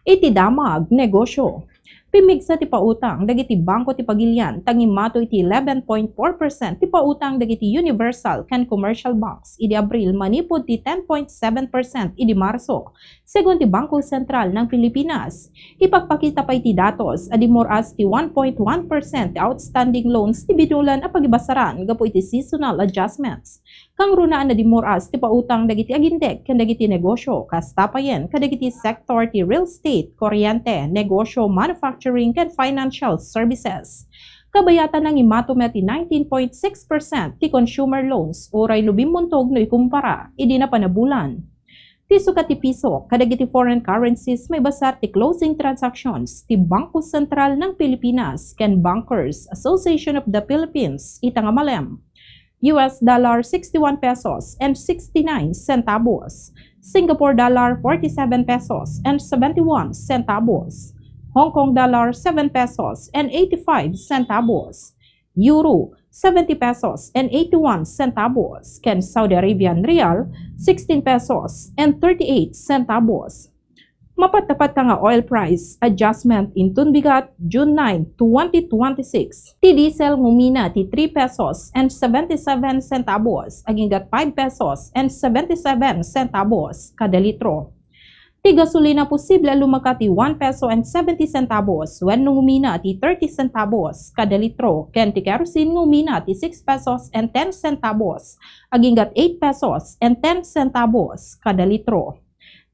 iti damag negosyo. Pimigsa ti pautang dagiti bangko ti pagilian tangi mato iti 11.4% ti pautang dagiti universal ken commercial banks idi Abril manipod ti 10.7% idi Marso. Segun ti Bangko Sentral ng Pilipinas, ipagpakita pa iti datos adi more as ti 1.1% ti outstanding loans ti binulan a pagibasaran gapo iti seasonal adjustments. Kang runaan na di more as ti pautang dagiti agindek ken dagiti negosyo kastapayen kadagiti sector ti real estate, kuryente, negosyo, manufacturing ken financial services. Kabayatan ng imatumet ti 19.6% ti consumer loans oray lubimmuntog no ikumpara idi na panabulan. Ti sukat ti piso kadagiti foreign currencies may basar ti closing transactions ti Bangko Sentral ng Pilipinas ken Bankers Association of the Philippines itang Amalem. US dollar 61 pesos and 69 centavos, Singapore dollar 47 pesos and 71 centavos, Hong Kong dollar 7 pesos and 85 centavos, Euro 70 pesos and 81 centavos, ken Saudi Arabian Rial 16 pesos and 38 centavos. Mapatapat ka nga oil price adjustment in Tunbigat June 9, 2026. Ti diesel ngumina ti 3 pesos and 77 centavos aginggat 5 pesos and 77 centavos kada litro. Ti gasolina posible lumaka ti 1 peso and 70 centavos when ngumina ti 30 centavos kada litro ken ti kerosene ngumina ti 6 pesos and 10 centavos aginggat 8 pesos and 10 centavos kada litro.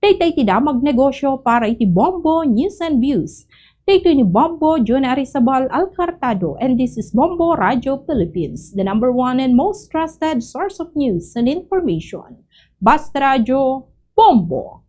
Daytoy ti damag negosyo para iti Bombo News and Views. Daytoy ni Bombo John Arizabal Alcartado and this is Bombo Radio Philippines, the number one and most trusted source of news and information. Basta Radio Bombo!